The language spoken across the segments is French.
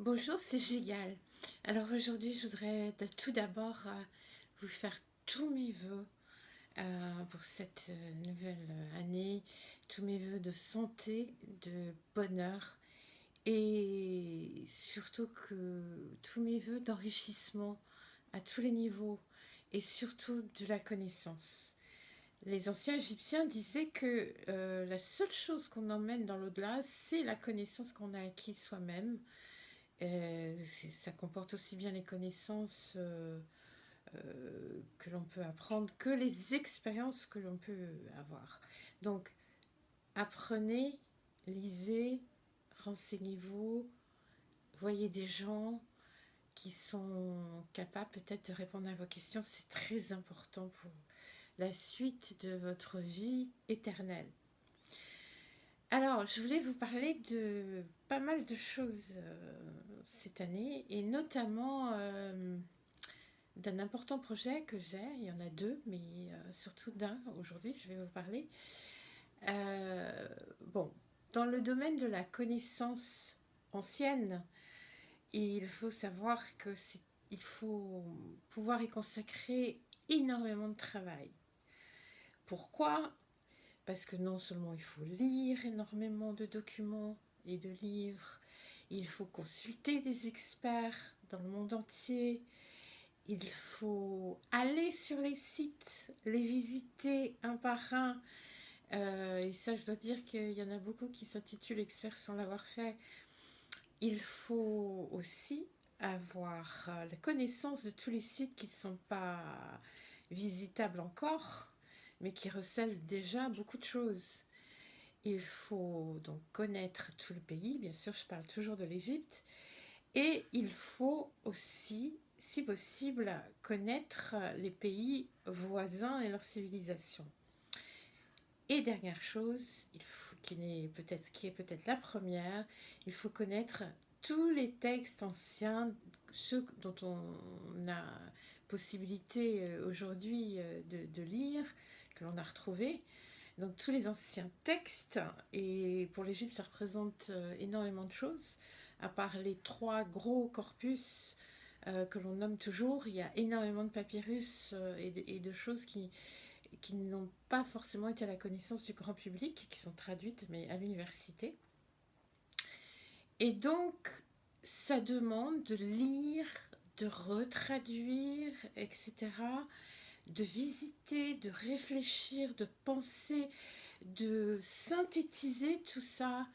Bonjour, c'est Gigal. Alors aujourd'hui, je voudrais tout d'abord vous faire tous mes vœux pour cette nouvelle année, tous mes vœux de santé, de bonheur et surtout que tous mes vœux d'enrichissement à tous les niveaux et surtout de la connaissance. Les anciens Égyptiens disaient que la seule chose qu'on emmène dans l'au-delà, c'est la connaissance qu'on a acquise soi-même. Ça comporte aussi bien les connaissances que l'on peut apprendre que les expériences que l'on peut avoir. Donc, apprenez, lisez, renseignez-vous, voyez des gens qui sont capables peut-être de répondre à vos questions. C'est très important pour la suite de votre vie éternelle. Alors, je voulais vous parler de pas mal de choses cette année et notamment d'un important projet que j'ai. Il y en a deux, mais surtout d'un aujourd'hui, je vais vous parler. Bon, dans le domaine de la connaissance ancienne, il faut savoir que il faut pouvoir y consacrer énormément de travail. Pourquoi? Parce que non seulement il faut lire énormément de documents et de livres, il faut consulter des experts dans le monde entier, il faut aller sur les sites, les visiter un par un. Et ça, je dois dire qu'il y en a beaucoup qui s'intitulent experts sans l'avoir fait. Il faut aussi avoir la connaissance de tous les sites qui ne sont pas visitables encore, mais qui recèlent déjà beaucoup de choses. Il faut donc connaître tout le pays, bien sûr, je parle toujours de l'Égypte, et il faut aussi, si possible, connaître les pays voisins et leur civilisation. Et dernière chose, qui est peut-être la première, il faut connaître tous les textes anciens, ceux dont on a possibilité aujourd'hui de lire, que l'on a retrouvés. Donc tous les anciens textes, et pour l'Égypte ça représente énormément de choses, à part les trois gros corpus que l'on nomme toujours, il y a énormément de papyrus et de choses qui n'ont pas forcément été à la connaissance du grand public, qui sont traduites mais à l'université. Et donc ça demande de lire, de retraduire, etc., de visiter, de réfléchir, de penser, de synthétiser tout ça.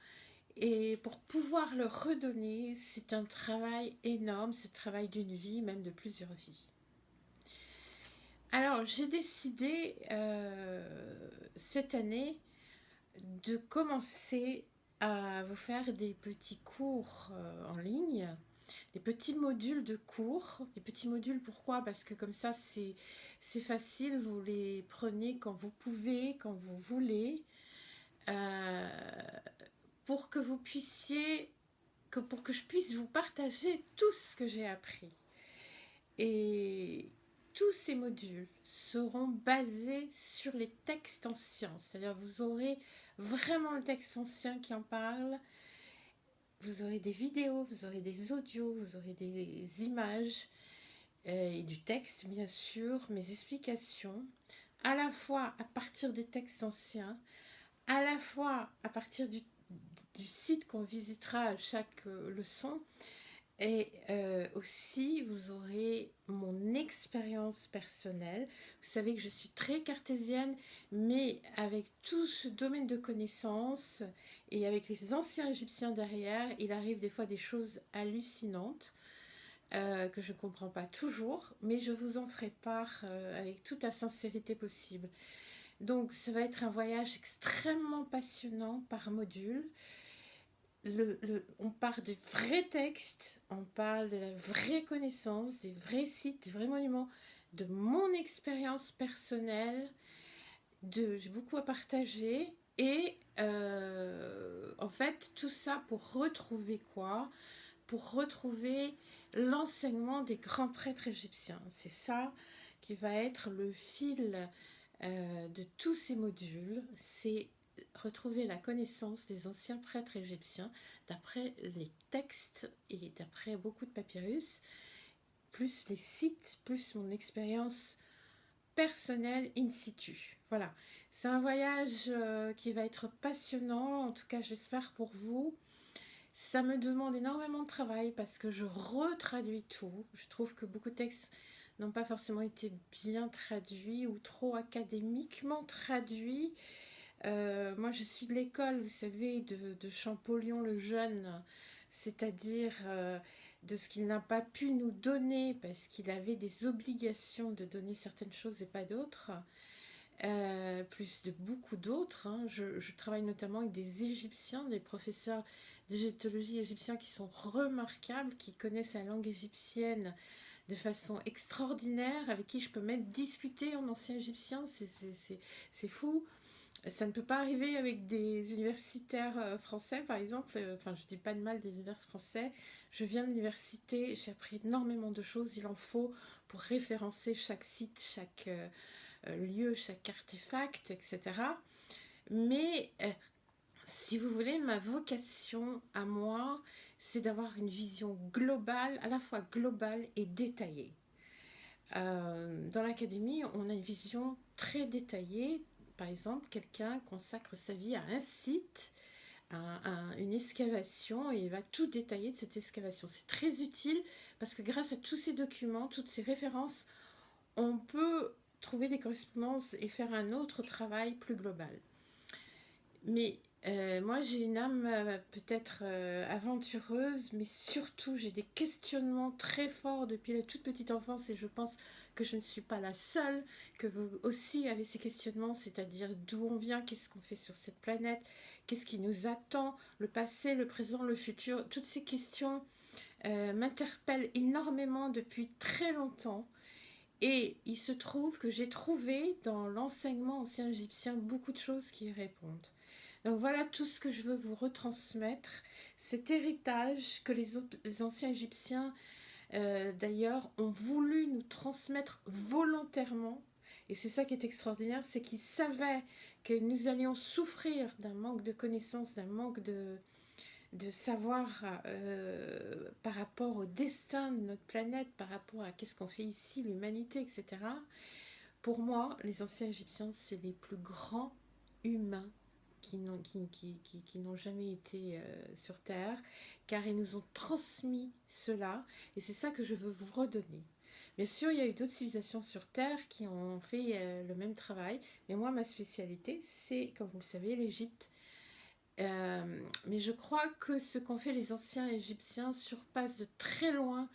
Et pour pouvoir le redonner, c'est un travail énorme, c'est le travail d'une vie, même de plusieurs vies. Alors j'ai décidé cette année de commencer à vous faire des petits cours en ligne, des petits modules de cours. Des petits modules, pourquoi? Parce que comme ça, c'est facile, vous les prenez quand vous pouvez, quand vous voulez, euh, pour que vous puissiez, pour que je puisse vous partager tout ce que j'ai appris. Et tous ces modules seront basés sur les textes anciens, c'est-à-dire vous aurez vraiment le texte ancien qui en parle, vous aurez des vidéos, vous aurez des audios, vous aurez des images et du texte bien sûr, mes explications, à la fois à partir des textes anciens, à la fois à partir du site qu'on visitera à chaque leçon. Et aussi, vous aurez mon expérience personnelle. Vous savez que je suis très cartésienne, mais avec tout ce domaine de connaissances et avec les anciens Égyptiens derrière, il arrive des fois des choses hallucinantes que je ne comprends pas toujours, mais je vous en ferai part avec toute la sincérité possible. Donc, ça va être un voyage extrêmement passionnant par module. On part du vrai texte, on parle de la vraie connaissance, des vrais sites, des vrais monuments, de mon expérience personnelle, j'ai beaucoup à partager et en fait tout ça pour retrouver quoi? Pour retrouver l'enseignement des grands prêtres égyptiens. C'est ça qui va être le fil de tous ces modules, c'est retrouver la connaissance des anciens prêtres égyptiens d'après les textes et d'après beaucoup de papyrus, plus les sites, plus mon expérience personnelle in situ. Voilà, c'est un voyage qui va être passionnant, en tout cas j'espère pour vous. Ça me demande énormément de travail parce que je retraduis tout. Je trouve que beaucoup de textes n'ont pas forcément été bien traduits ou trop académiquement traduits. Moi, je suis de l'école, vous savez, de Champollion le Jeune, c'est-à-dire de ce qu'il n'a pas pu nous donner parce qu'il avait des obligations de donner certaines choses et pas d'autres. Plus de beaucoup d'autres. Hein. Je travaille notamment avec des Égyptiens, des professeurs d'égyptologie égyptiens qui sont remarquables, qui connaissent la langue égyptienne de façon extraordinaire, avec qui je peux même discuter en ancien égyptien, c'est fou. Ça ne peut pas arriver avec des universitaires français, par exemple. Enfin, je ne dis pas de mal des universitaires français. Je viens de l'université, j'ai appris énormément de choses. Il en faut pour référencer chaque site, chaque lieu, chaque artefact, etc. Mais si vous voulez, ma vocation à moi, c'est d'avoir une vision globale, à la fois globale et détaillée. Dans l'académie, on a une vision très détaillée. Par exemple, quelqu'un consacre sa vie à un site, à une excavation, et il va tout détailler de cette excavation. C'est très utile parce que grâce à tous ces documents, toutes ces références, on peut trouver des correspondances et faire un autre travail plus global. Mais moi, j'ai une âme peut-être aventureuse, mais surtout, j'ai des questionnements très forts depuis la toute petite enfance et je pense que je ne suis pas la seule, que vous aussi avez ces questionnements, c'est-à-dire d'où on vient, qu'est-ce qu'on fait sur cette planète, qu'est-ce qui nous attend, le passé, le présent, le futur. Toutes ces questions m'interpellent énormément depuis très longtemps. Et il se trouve que j'ai trouvé dans l'enseignement ancien égyptien beaucoup de choses qui y répondent. Donc voilà tout ce que je veux vous retransmettre, cet héritage que les anciens Égyptiens d'ailleurs ont voulu nous transmettre volontairement. Et c'est ça qui est extraordinaire, c'est qu'ils savaient que nous allions souffrir d'un manque de connaissances, d'un manque de savoir par rapport au destin de notre planète, par rapport à qu'est-ce qu'on fait ici, l'humanité, etc. Pour moi, les anciens Égyptiens, c'est les plus grands humains qui n'ont jamais été sur Terre, car ils nous ont transmis cela, et c'est ça que je veux vous redonner. Bien sûr, il y a eu d'autres civilisations sur Terre qui ont fait le même travail, mais moi, ma spécialité, c'est, comme vous le savez, l'Égypte. Mais je crois que ce qu'ont fait les anciens Égyptiens surpasse de très loin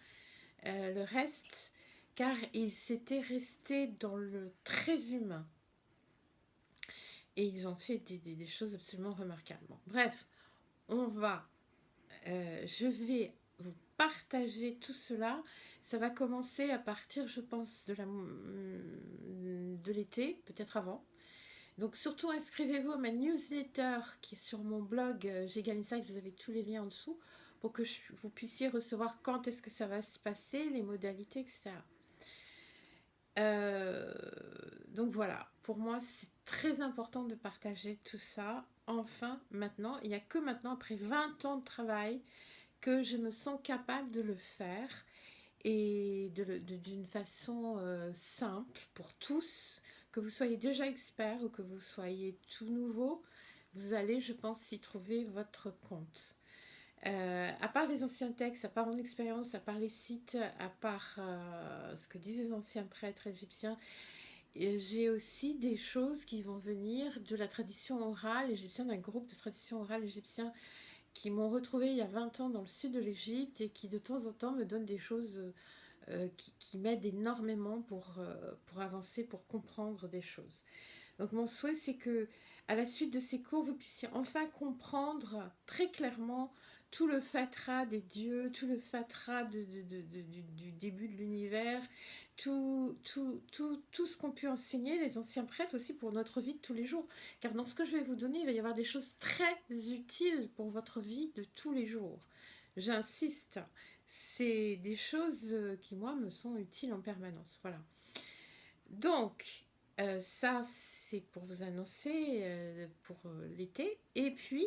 le reste, car ils s'étaient restés dans le très humain. Et ils ont fait des choses absolument remarquables. Bon, bref, je vais vous partager tout cela. Ça va commencer à partir, je pense, de l'été, peut-être avant. Donc surtout inscrivez-vous à ma newsletter qui est sur mon blog Gégal-Insight, vous avez tous les liens en dessous pour que vous puissiez recevoir quand est-ce que ça va se passer, les modalités, etc. Donc voilà, pour moi c'est très important de partager tout ça. Enfin, maintenant, il n'y a que maintenant, après 20 ans de travail, que je me sens capable de le faire et d'une façon simple pour tous. Que vous soyez déjà expert ou que vous soyez tout nouveau, vous allez, je pense, y trouver votre compte. À part les anciens textes, à part mon expérience, à part les sites, à part ce que disent les anciens prêtres égyptiens, j'ai aussi des choses qui vont venir de la tradition orale égyptienne, d'un groupe de tradition orale égyptien qui m'ont retrouvé il y a 20 ans dans le sud de l'Égypte et qui de temps en temps me donnent des choses qui m'aident énormément pour avancer, pour comprendre des choses. Donc mon souhait, c'est que à la suite de ces cours, vous puissiez enfin comprendre très clairement tout le fatras des dieux, tout le fatras du début de l'univers, tout ce qu'ont pu enseigner les anciens prêtres aussi pour notre vie de tous les jours. Car dans ce que je vais vous donner, il va y avoir des choses très utiles pour votre vie de tous les jours. J'insiste, c'est des choses qui, moi, me sont utiles en permanence. Voilà. Donc, Ça, c'est pour vous annoncer pour l'été. Et puis,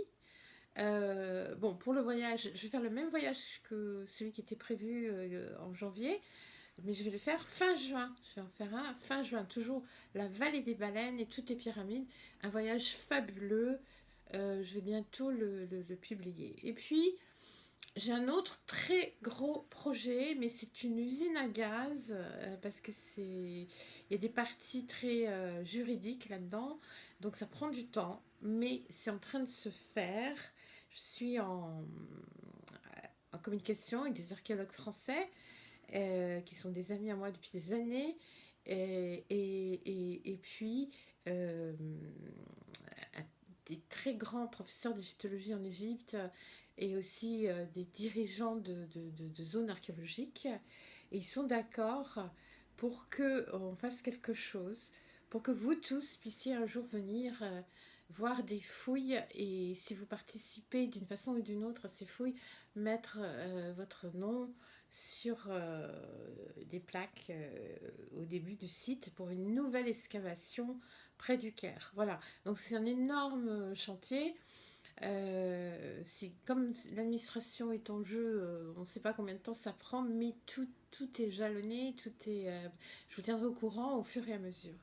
bon, pour le voyage, je vais faire le même voyage que celui qui était prévu en janvier, mais je vais le faire fin juin. Je vais en faire un fin juin, toujours la vallée des baleines et toutes les pyramides. Un voyage fabuleux. Je vais bientôt le publier. Et puis, j'ai un autre très gros projet, mais c'est une usine à gaz, parce que il y a des parties très juridiques là-dedans, donc ça prend du temps, mais c'est en train de se faire. Je suis en communication avec des archéologues français qui sont des amis à moi depuis des années, et puis euh, des très grands professeurs d'égyptologie en Égypte et aussi des dirigeants de zones archéologiques. Et ils sont d'accord pour qu'on fasse quelque chose, pour que vous tous puissiez un jour venir voir des fouilles, et si vous participez d'une façon ou d'une autre à ces fouilles, mettre votre nom sur des plaques au début du site pour une nouvelle excavation près du Caire. Voilà, donc c'est un énorme chantier. Comme l'administration est en jeu, on ne sait pas combien de temps ça prend, mais tout est jalonné, je vous tiendrai au courant au fur et à mesure.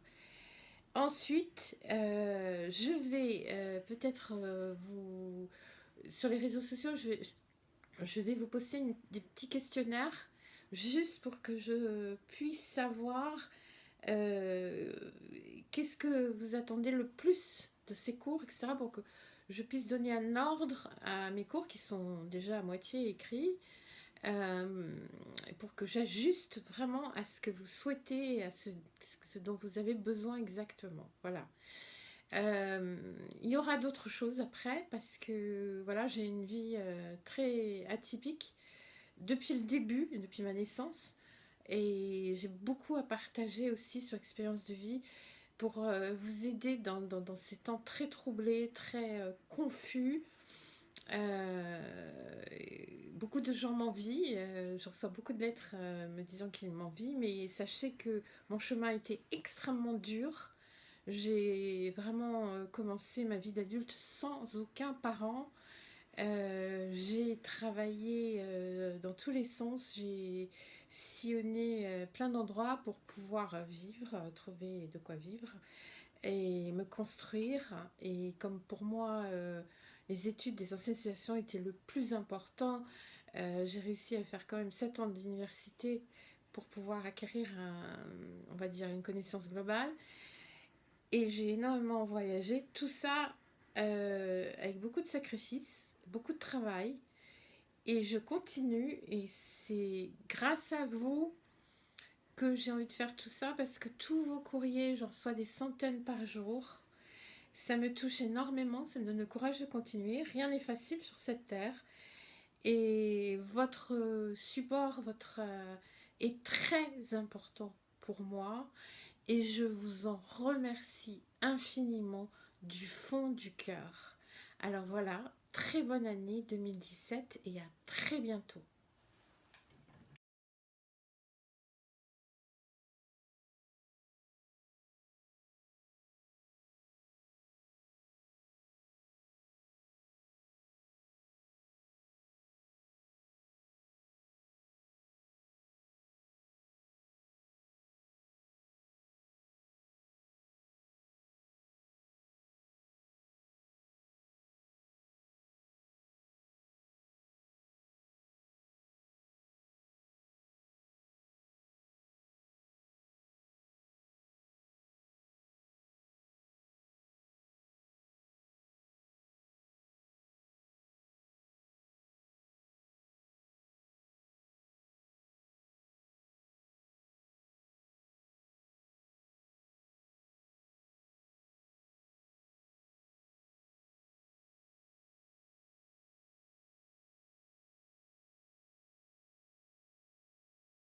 Ensuite, je vais peut-être sur les réseaux sociaux, je vais vous poster des petits questionnaires juste pour que je puisse savoir euh, qu'est-ce que vous attendez le plus de ces cours, etc., pour que je puisse donner un ordre à mes cours qui sont déjà à moitié écrits, euh, pour que j'ajuste vraiment à ce que vous souhaitez, à ce dont vous avez besoin exactement. Voilà. Il y aura d'autres choses après, parce que voilà, j'ai une vie très atypique depuis le début, depuis ma naissance, et j'ai beaucoup à partager aussi sur l'expérience de vie pour vous aider dans ces temps très troublés, très confus. Beaucoup de gens m'envient, je reçois beaucoup de lettres me disant qu'ils m'envient, mais sachez que mon chemin a été extrêmement dur. J'ai vraiment commencé ma vie d'adulte sans aucun parent. J'ai travaillé dans tous les sens, j'ai sillonné plein d'endroits pour pouvoir vivre, trouver de quoi vivre et me construire. Et comme pour moi, les études des anciennes civilisations étaient le plus important, j'ai réussi à faire quand même 7 ans d'université pour pouvoir acquérir on va dire, une connaissance globale. Et j'ai énormément voyagé, tout ça avec beaucoup de sacrifices, beaucoup de travail. Et je continue, et c'est grâce à vous que j'ai envie de faire tout ça, parce que tous vos courriers, j'en reçois des centaines par jour. Ça me touche énormément, ça me donne le courage de continuer. Rien n'est facile sur cette terre. Et votre support, est très important pour moi. Et je vous en remercie infiniment du fond du cœur. Alors voilà, très bonne année 2017 et à très bientôt.